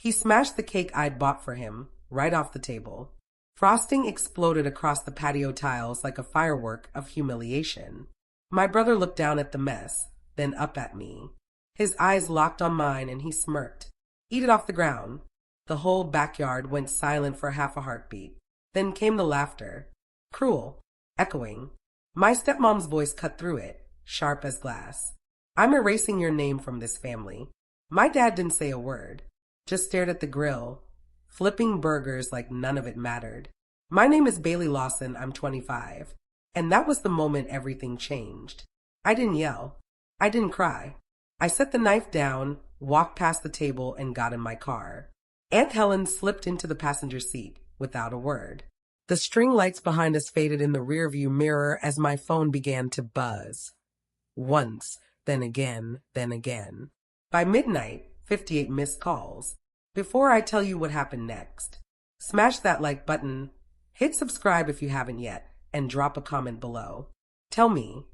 He smashed the cake I'd bought for him right off the table. Frosting exploded across the patio tiles like a firework of humiliation. My brother looked down at the mess, then up at me. His eyes locked on mine and he smirked. "Eat it off the ground." The whole backyard went silent for half a heartbeat. Then came the laughter. Cruel, echoing. My stepmom's voice cut through it, sharp as glass. "I'm erasing your name from this family." My dad didn't say a word, just stared at the grill, flipping burgers like none of it mattered. "My name is Bailey Lawson, I'm 25. And that was the moment everything changed. I didn't yell. I didn't cry. I set the knife down, walked past the table, and got in my car. Aunt Helen slipped into the passenger seat without a word. The string lights behind us faded in the rearview mirror as my phone began to buzz. Once, then again, then again. By midnight, 58 missed calls. Before I tell you what happened next, smash that like button, hit subscribe if you haven't yet, and drop a comment below. Tell me,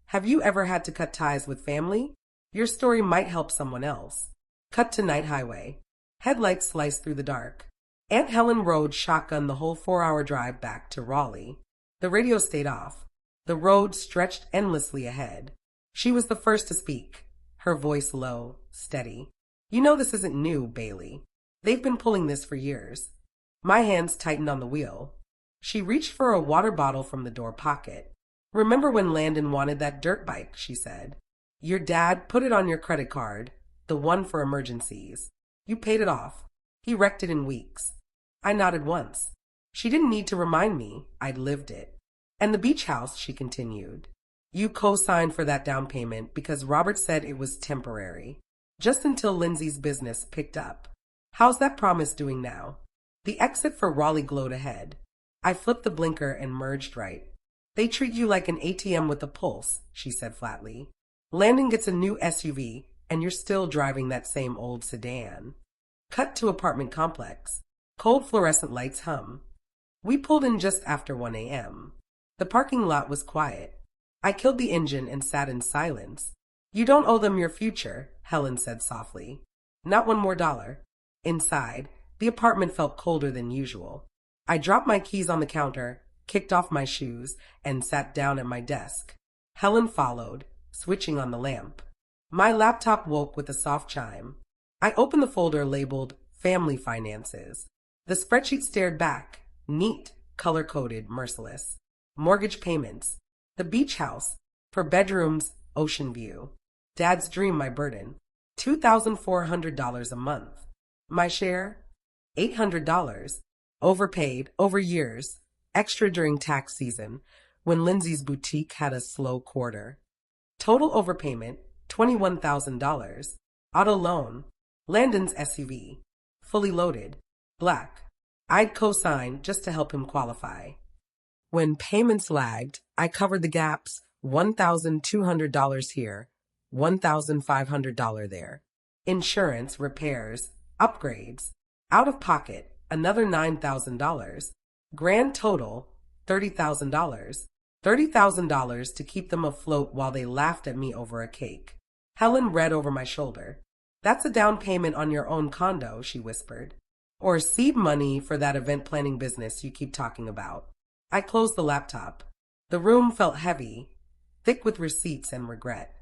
have you ever had to cut ties with family? Your story might help someone else. Cut to night highway. Headlights sliced through the dark. Aunt Helen rode shotgun the whole 4-hour drive back to Raleigh. The radio stayed off. The road stretched endlessly ahead. She was the first to speak, her voice low, steady. "You know this isn't new, Bailey. They've been pulling this for years." My hands tightened on the wheel. She reached for a water bottle from the door pocket. "Remember when Landon wanted that dirt bike?" she said. "Your dad put it on your credit card, the one for emergencies. You paid it off. He wrecked it in weeks." I nodded once. She didn't need to remind me. I'd lived it. "And the beach house," she continued. "You co-signed for that down payment because Robert said it was temporary, just until Lindsay's business picked up. How's that promise doing now?" The exit for Raleigh glowed ahead. I flipped the blinker and merged right. "They treat you like an ATM with a pulse," she said flatly. "Landon gets a new SUV, and you're still driving that same old sedan." Cut to apartment complex. Cold fluorescent lights hum. We pulled in just after 1 a.m. The parking lot was quiet. I killed the engine and sat in silence. "You don't owe them your future," Helen said softly. "Not one more dollar." Inside, the apartment felt colder than usual. I dropped my keys on the counter, kicked off my shoes, and sat down at my desk. Helen followed, switching on the lamp. My laptop woke with a soft chime. I opened the folder labeled Family Finances. The spreadsheet stared back, neat, color-coded, merciless. Mortgage payments. The beach house. For bedrooms, ocean view. Dad's dream, my burden. $2,400 a month. My share? $800. Overpaid, over years. Extra during tax season, when Lindsay's boutique had a slow quarter. Total overpayment, $21,000. Auto loan. Landon's SUV. Fully loaded. Black. I'd co-sign just to help him qualify. When payments lagged, I covered the gaps. $1,200 here, $1,500 there. Insurance, repairs, upgrades. Out of pocket, another $9,000. Grand total, $30,000. $30,000 to keep them afloat while they laughed at me over a cake. Helen read over my shoulder. "That's a down payment on your own condo," she whispered. "Or seed money for that event planning business you keep talking about." I closed the laptop. The room felt heavy, thick with receipts and regret.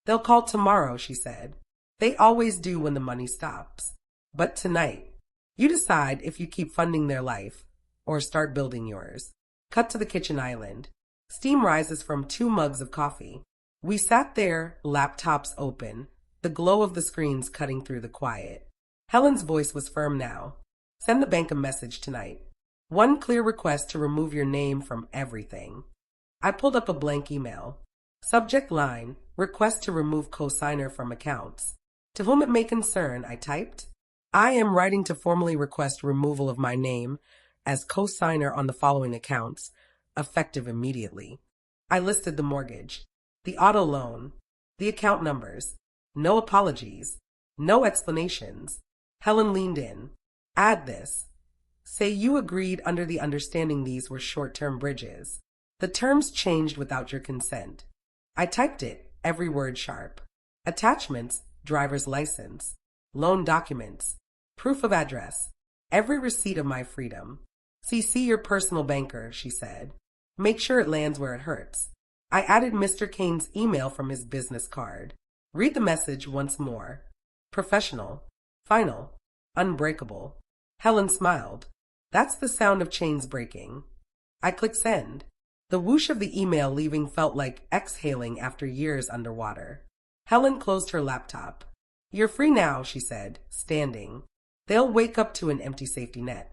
"They'll call tomorrow," she said. "They always do when the money stops. But tonight, you decide if you keep funding their life or start building yours." Cut to the kitchen island. Steam rises from 2 mugs of coffee. We sat there, laptops open, the glow of the screens cutting through the quiet. Helen's voice was firm now. "Send the bank a message tonight. One clear request to remove your name from everything." I pulled up a blank email. Subject line, "Request to remove cosigner from accounts." "To whom it may concern," I typed. "I am writing to formally request removal of my name as cosigner on the following accounts, effective immediately." I listed the mortgage, the auto loan, the account numbers. No apologies, no explanations. Helen leaned in. "Add this. Say you agreed under the understanding these were short-term bridges. The terms changed without your consent." I typed it, every word sharp. Attachments, driver's license, loan documents, Proof of address. Every receipt of my freedom. CC your personal banker, she said. Make sure it lands where it hurts. I added Mr. Kane's email from his business card. Read the message once more. Professional. Final. Unbreakable. Helen smiled. That's the sound of chains breaking. I clicked send. The whoosh of the email leaving felt like exhaling after years underwater. Helen closed her laptop. You're free now, she said, standing. They'll wake up to an empty safety net.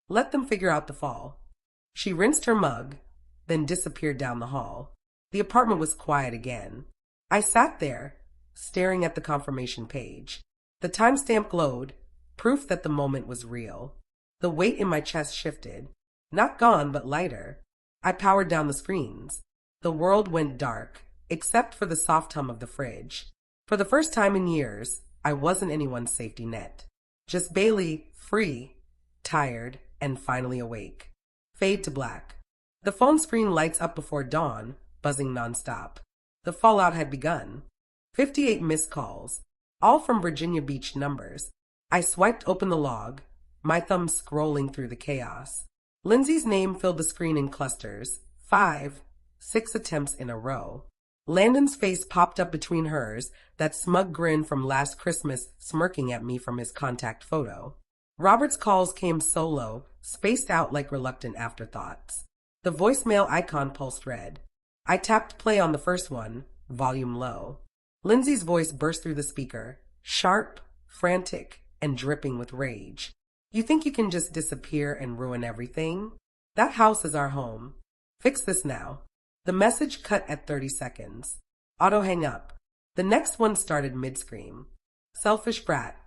Let them figure out the fall. She rinsed her mug, then disappeared down the hall. The apartment was quiet again. I sat there, staring at the confirmation page. The timestamp glowed, proof that the moment was real. The weight in my chest shifted. Not gone, but lighter. I powered down the screens. The world went dark, except for the soft hum of the fridge. For the first time in years, I wasn't anyone's safety net. Just Bailey, free, tired, and finally awake. Fade to black. The phone screen lights up before dawn, buzzing nonstop. The fallout had begun. 58 missed calls, all from Virginia Beach numbers. I swiped open the log, my thumb scrolling through the chaos. Lindsay's name filled the screen in clusters. 5, 6 attempts in a row. Landon's face popped up between hers, that smug grin from last Christmas smirking at me from his contact photo. Robert's calls came solo, spaced out like reluctant afterthoughts. The voicemail icon pulsed red. I tapped play on the first one, volume low. Lindsay's voice burst through the speaker, sharp, frantic, and dripping with rage. You think you can just disappear and ruin everything? That house is our home. Fix this now. The message cut at 30 seconds. Auto hang up. The next one started mid-scream. Selfish brat.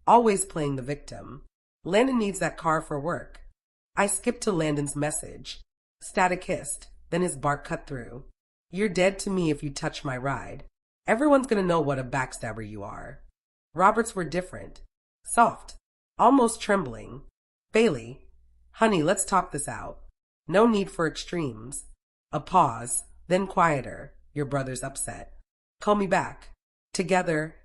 Always playing the victim. Landon needs that car for work. I skipped to Landon's message. Static hissed, then his bark cut through. You're dead to me if you touch my ride. Everyone's gonna know what a backstabber you are. Roberts were different. Soft. Almost trembling. Bailey. Honey, let's talk this out. No need for extremes. A pause, then quieter. Your brother's upset. Call me back. Together,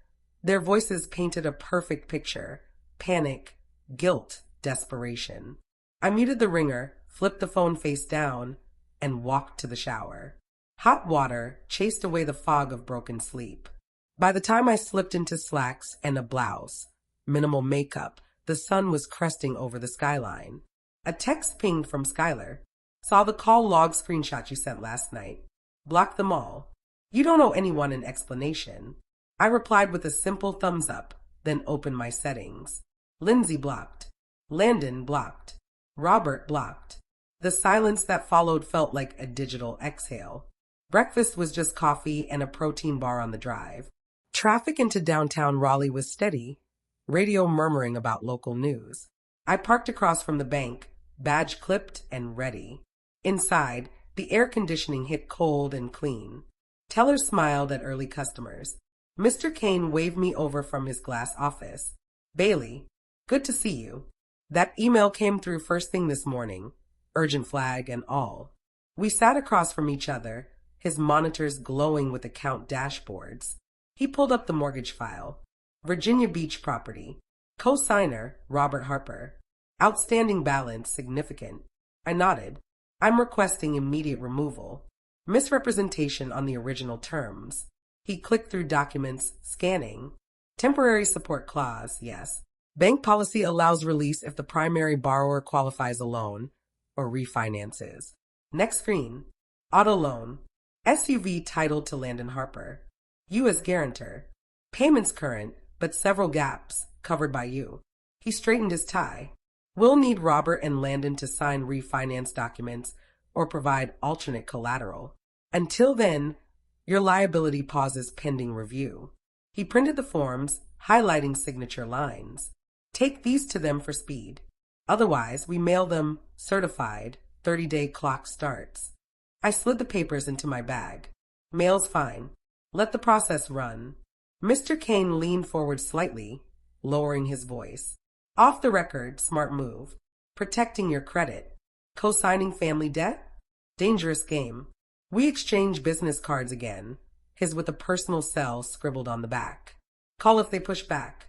their voices painted a perfect picture. Panic, guilt, desperation. I muted the ringer, flipped the phone face down, and walked to the shower. Hot water chased away the fog of broken sleep. By the time I slipped into slacks and a blouse, minimal makeup, the sun was cresting over the skyline. A text pinged from Skylar. Saw the call log screenshot you sent last night. Blocked them all. You don't owe anyone an explanation. I replied with a simple thumbs up, then opened my settings. Lindsay blocked. Landon blocked. Robert blocked. The silence that followed felt like a digital exhale. Breakfast was just coffee and a protein bar on the drive. Traffic into downtown Raleigh was steady, radio murmuring about local news. I parked across from the bank, badge clipped and ready. Inside, the air conditioning hit cold and clean. Tellers smiled at early customers. Mr. Kane waved me over from his glass office. Bailey, good to see you. That email came through first thing this morning, urgent flag and all. We sat across from each other, his monitors glowing with account dashboards. He pulled up the mortgage file. Virginia Beach property. Co-signer, Robert Harper. Outstanding balance, significant. I nodded. I'm requesting immediate removal. Misrepresentation on the original terms. He clicked through documents, scanning. Temporary support clause, yes. Bank policy allows release if the primary borrower qualifies a loan or refinances. Next screen. Auto loan. SUV titled to Landon Harper. You as guarantor. Payments current, but several gaps covered by you. He straightened his tie. We'll need Robert and Landon to sign refinance documents or provide alternate collateral. Until then, your liability pauses pending review. He printed the forms, highlighting signature lines. Take these to them for speed. Otherwise, we mail them certified, 30-day clock starts. I slid the papers into my bag. Mail's fine. Let the process run. Mr. Kane leaned forward slightly, lowering his voice. Off the record, smart move. Protecting your credit. Co-signing family debt? Dangerous game. We exchange business cards again, his with a personal cell scribbled on the back. Call if they push back.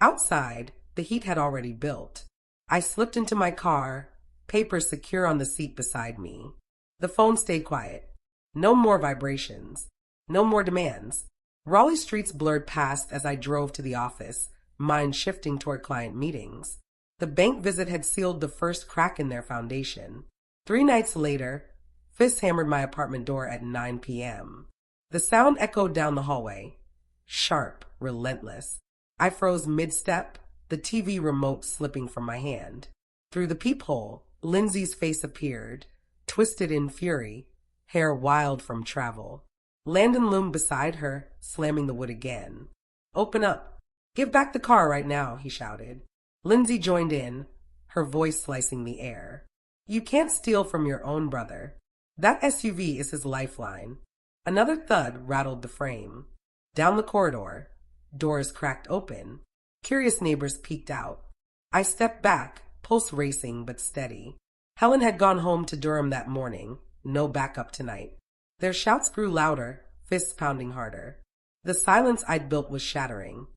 Outside, The heat had already built. I slipped into my car, papers secure on the seat beside me. The phone stayed quiet. No more vibrations. No more demands. Raleigh streets blurred past as I drove to the office, mind shifting toward client meetings. The bank visit had sealed the first crack in their foundation. 3 nights later, fists hammered my apartment door at 9 p.m. The sound echoed down the hallway. Sharp, relentless. I froze mid-step, the TV remote slipping from my hand. Through the peephole, Lindsay's face appeared, twisted in fury, hair wild from travel. Landon loomed beside her, slamming the wood again. "Open up. Give back the car right now," he shouted. Lindsay joined in, her voice slicing the air. "You can't steal from your own brother. That SUV is his lifeline." Another thud rattled the frame. Down the corridor, doors cracked open. Curious neighbors peeked out. I stepped back, pulse racing but steady. Helen had gone home to Durham that morning. No backup tonight. Their shouts grew louder, fists pounding harder. The silence I'd built was shattering.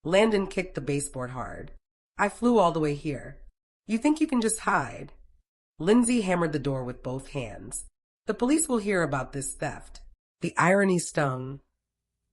Landon kicked the baseboard hard. "I flew all the way here. You think you can just hide?" Lindsay hammered the door with both hands. "The police will hear about this theft." The irony stung,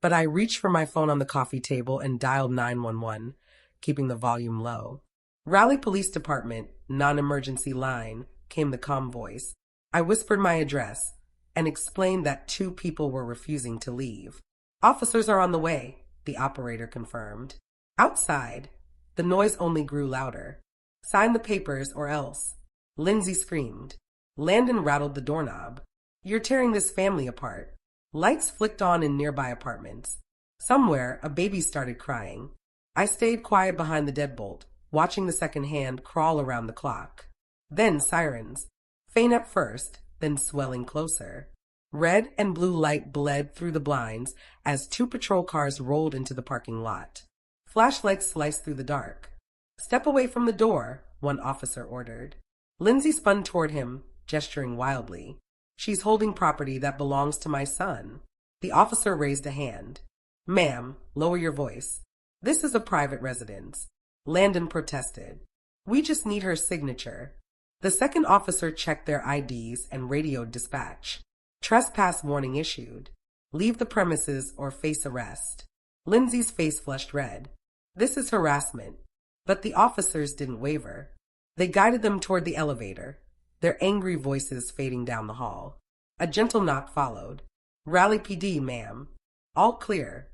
but I reached for my phone on the coffee table and dialed 911, keeping the volume low. "Raleigh Police Department, non-emergency line," came the calm voice. I whispered my address and explained that 2 people were refusing to leave. "Officers are on the way," the operator confirmed. Outside, the noise only grew louder. "Sign the papers or else." Lindsay screamed. Landon rattled the doorknob. "You're tearing this family apart." Lights flicked on in nearby apartments. Somewhere, a baby started crying. I stayed quiet behind the deadbolt, watching the second hand crawl around the clock. Then sirens. Faint at first, then swelling closer. Red and blue light bled through the blinds as 2 patrol cars rolled into the parking lot. Flashlights sliced through the dark. "Step away from the door," one officer ordered. Lindsay spun toward him, gesturing wildly. "She's holding property that belongs to my son." The officer raised a hand. "Ma'am, lower your voice. This is a private residence." Landon protested. "We just need her signature." The second officer checked their IDs and radioed dispatch. "Trespass warning issued. Leave the premises or face arrest." Lindsay's face flushed red. "This is harassment." But the officers didn't waver. They guided them toward the elevator, their angry voices fading down the hall. A gentle knock followed. "Raleigh PD, ma'am." "All clear."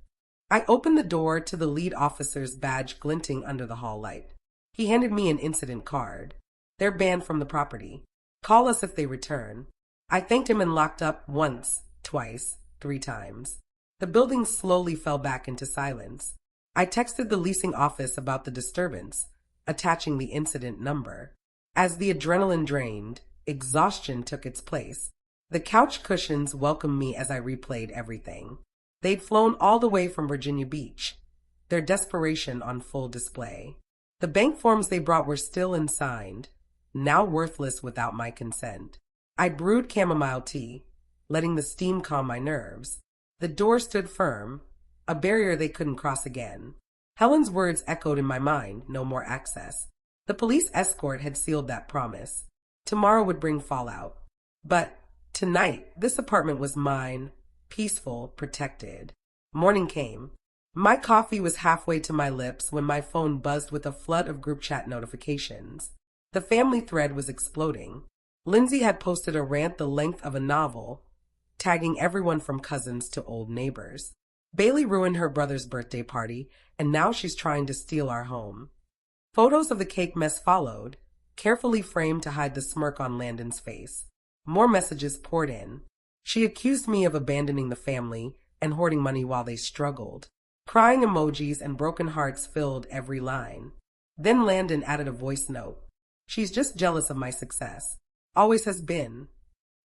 I opened the door to the lead officer's badge glinting under the hall light. He handed me an incident card. "They're banned from the property. Call us if they return." I thanked him and locked up once, twice, 3 times. The building slowly fell back into silence. I texted the leasing office about the disturbance, attaching the incident number. As the adrenaline drained, exhaustion took its place. The couch cushions welcomed me as I replayed everything. They'd flown all the way from Virginia Beach, their desperation on full display. The bank forms they brought were still unsigned, now worthless without my consent. I brewed chamomile tea, letting the steam calm my nerves. The door stood firm, a barrier they couldn't cross again. Helen's words echoed in my mind, no more access. The police escort had sealed that promise. Tomorrow would bring fallout. But tonight, this apartment was mine, peaceful, protected. Morning came. My coffee was halfway to my lips when my phone buzzed with a flood of group chat notifications. The family thread was exploding. Lindsay had posted a rant the length of a novel, tagging everyone from cousins to old neighbors. Bailey ruined her brother's birthday party, and now she's trying to steal our home. Photos of the cake mess followed, carefully framed to hide the smirk on Landon's face. More messages poured in. She accused me of abandoning the family and hoarding money while they struggled. Crying emojis and broken hearts filled every line. Then Landon added a voice note. "She's just jealous of my success. Always has been."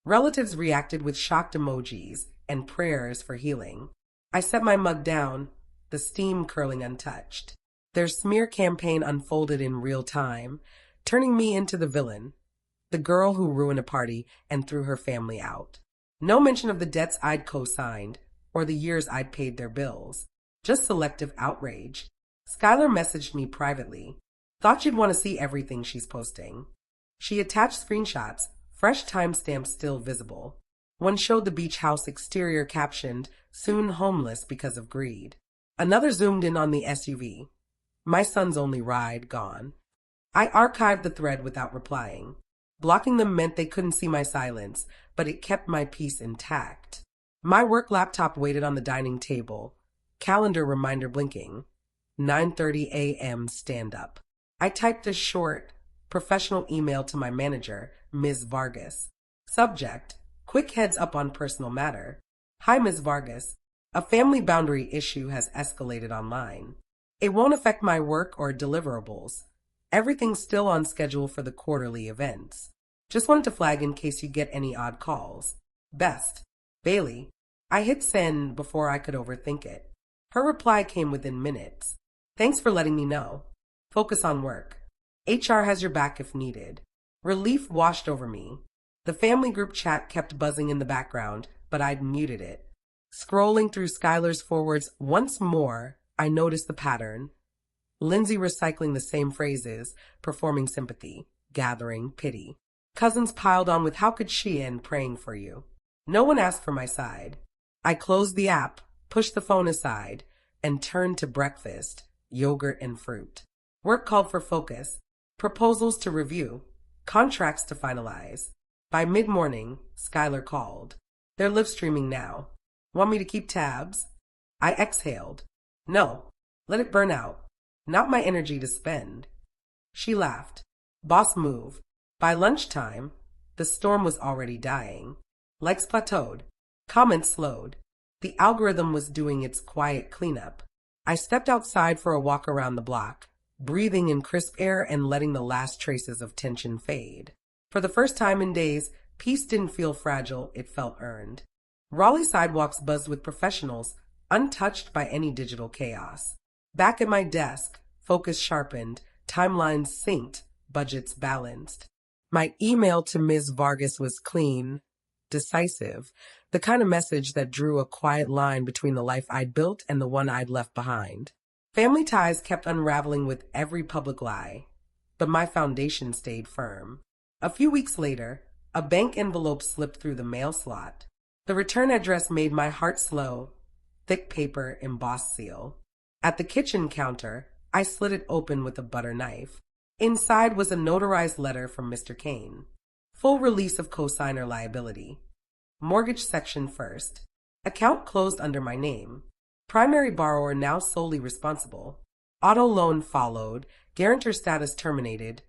Relatives reacted with shocked emojis and prayers for healing. I set my mug down, the steam curling untouched. Their smear campaign unfolded in real time, turning me into the villain, the girl who ruined a party and threw her family out. No mention of the debts I'd co-signed or the years I'd paid their bills. Just selective outrage. Skylar messaged me privately. Thought you'd want to see everything she's posting. She attached screenshots, fresh timestamps still visible. One showed the beach house exterior captioned, "Soon homeless because of greed." Another zoomed in on the SUV. "My son's only ride gone." I archived the thread without replying. Blocking them meant they couldn't see my silence, but it kept my peace intact. My work laptop waited on the dining table, calendar reminder blinking. 9:30 a.m. stand up. I typed a short, professional email to my manager, Ms. Vargas. Subject: quick heads up on personal matter. Hi, Ms. Vargas. A family boundary issue has escalated online. It won't affect my work or deliverables. Everything's still on schedule for the quarterly events. Just wanted to flag in case you get any odd calls. Best, Bailey. I hit send before I could overthink it. Her reply came within minutes. Thanks for letting me know. Focus on work. HR has your back if needed. Relief washed over me. The family group chat kept buzzing in the background, but I'd muted it. Scrolling through Skylar's forwards once more, I noticed the pattern. Lindsay recycling the same phrases, performing sympathy, gathering pity. Cousins piled on with "how could she" and "praying for you." No one asked for my side. I closed the app, pushed the phone aside, and turned to breakfast, yogurt and fruit. Work called for focus, proposals to review, contracts to finalize. By mid-morning, Skylar called. They're live streaming now. Want me to keep tabs? I exhaled. No, let it burn out. Not my energy to spend. She laughed. Boss move. By lunchtime, the storm was already dying. Likes plateaued. Comments slowed. The algorithm was doing its quiet cleanup. I stepped outside for a walk around the block, breathing in crisp air and letting the last traces of tension fade. For the first time in days, peace didn't feel fragile, it felt earned. Raleigh sidewalks buzzed with professionals, untouched by any digital chaos. Back at my desk, focus sharpened, timelines synced, budgets balanced. My email to Ms. Vargas was clean, decisive, the kind of message that drew a quiet line between the life I'd built and the one I'd left behind. Family ties kept unraveling with every public lie, but my foundation stayed firm. A few weeks later, a bank envelope slipped through the mail slot. The return address made my heart slow, thick paper, embossed seal. At the kitchen counter, I slid it open with a butter knife. Inside was a notarized letter from Mr. Kane. Full release of cosigner liability. Mortgage section first. Account closed under my name. Primary borrower now solely responsible. Auto loan followed. Guarantor status terminated.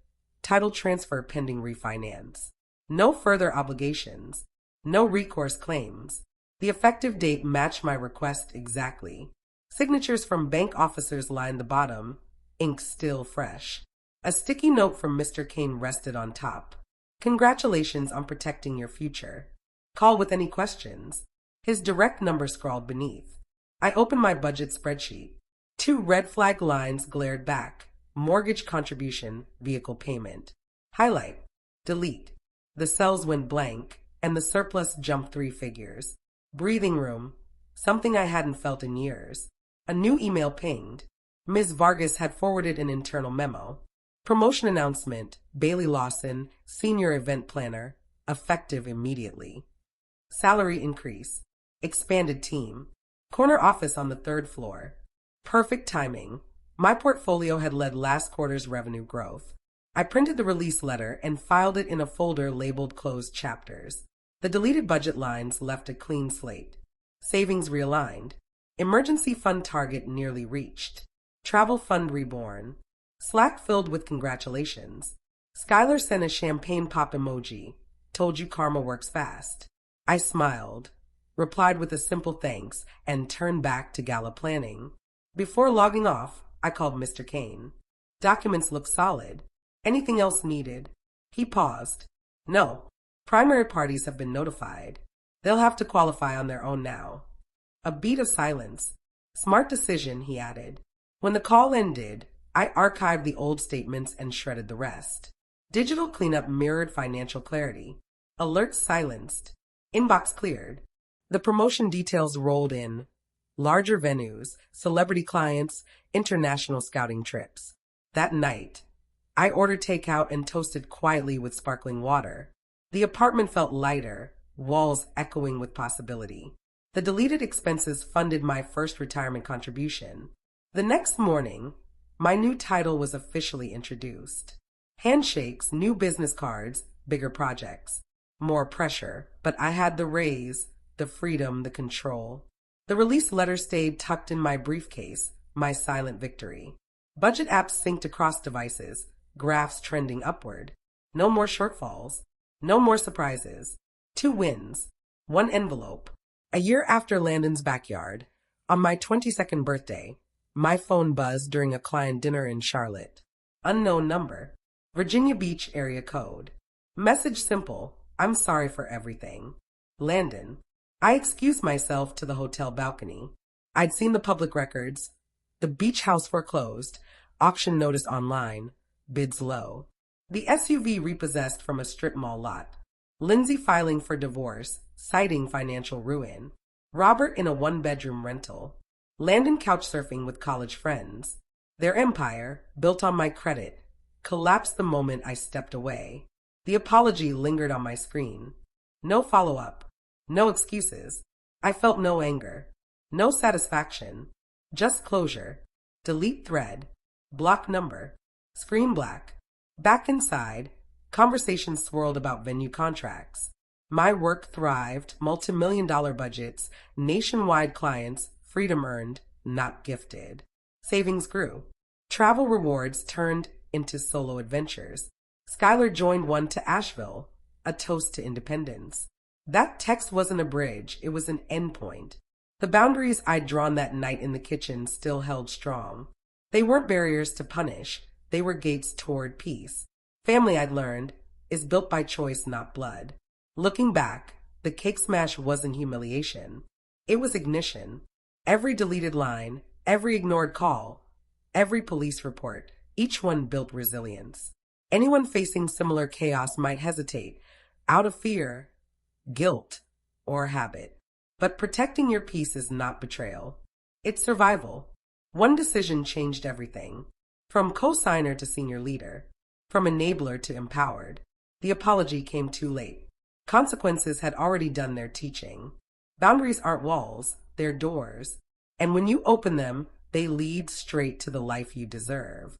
Title transfer pending refinance. No further obligations. No recourse claims. The effective date matched my request exactly. Signatures from bank officers lined the bottom, ink still fresh. A sticky note from Mr. Kane rested on top. Congratulations on protecting your future. Call with any questions. His direct number scrawled beneath. I opened my budget spreadsheet. 2 red flag lines glared back. Mortgage contribution, vehicle payment. Highlight. Delete. The cells went blank, and the surplus jumped 3 figures. Breathing room. Something I hadn't felt in years. A new email pinged. Ms. Vargas had forwarded an internal memo. Promotion announcement, Bailey Lawson, senior event planner, effective immediately. Salary increase, expanded team, corner office on the 3rd floor. Perfect timing. My portfolio had led last quarter's revenue growth. I printed the release letter and filed it in a folder labeled closed chapters. The deleted budget lines left a clean slate. Savings realigned. Emergency fund target nearly reached. Travel fund reborn. Slack filled with congratulations. Skylar sent a champagne pop emoji. Told you karma works fast. I smiled, replied with a simple thanks, and turned back to gala planning. Before logging off, I called Mr. Kane. Documents look solid. Anything else needed? He paused. No. Primary parties have been notified. They'll have to qualify on their own now. A beat of silence. Smart decision, he added. When the call ended, I archived the old statements and shredded the rest. Digital cleanup mirrored financial clarity. Alerts silenced. Inbox cleared. The promotion details rolled in. Larger venues, celebrity clients, international scouting trips. That night, I ordered takeout and toasted quietly with sparkling water. The apartment felt lighter, walls echoing with possibility. The deleted expenses funded my first retirement contribution. The next morning, my new title was officially introduced. Handshakes, new business cards, bigger projects. More pressure, but I had the raise, the freedom, the control. The release letter stayed tucked in my briefcase, my silent victory. Budget apps synced across devices, graphs trending upward. No more shortfalls. No more surprises. 2 wins. 1 envelope. A year after Landon's backyard, on my 22nd birthday, my phone buzzed during a client dinner in Charlotte. Unknown number. Virginia Beach area code. Message simple. I'm sorry for everything. Landon. I excused myself to the hotel balcony. I'd seen the public records. The beach house foreclosed. Auction notice online. Bids low. The SUV repossessed from a strip mall lot. Lindsay filing for divorce, citing financial ruin. Robert in a 1-bedroom rental. Landon couchsurfing with college friends. Their empire, built on my credit, collapsed the moment I stepped away. The apology lingered on my screen. No follow-up. No excuses. I felt no anger. No satisfaction. Just closure. Delete thread. Block number. Screen black. Back inside, conversations swirled about venue contracts. My work thrived, multi-million-dollar budgets, nationwide clients, freedom earned, not gifted. Savings grew. Travel rewards turned into solo adventures. Skylar joined one to Asheville, a toast to independence. That text wasn't a bridge, it was an endpoint. The boundaries I'd drawn that night in the kitchen still held strong. They weren't barriers to punish, they were gates toward peace. Family, I'd learned, is built by choice, not blood. Looking back, the cake smash wasn't humiliation. It was ignition. Every deleted line, every ignored call, every police report, each one built resilience. Anyone facing similar chaos might hesitate, out of fear, guilt, or habit. But protecting your peace is not betrayal. It's survival. One decision changed everything. From co-signer to senior leader. From enabler to empowered. The apology came too late. Consequences had already done their teaching. Boundaries aren't walls, they're doors. And when you open them, they lead straight to the life you deserve.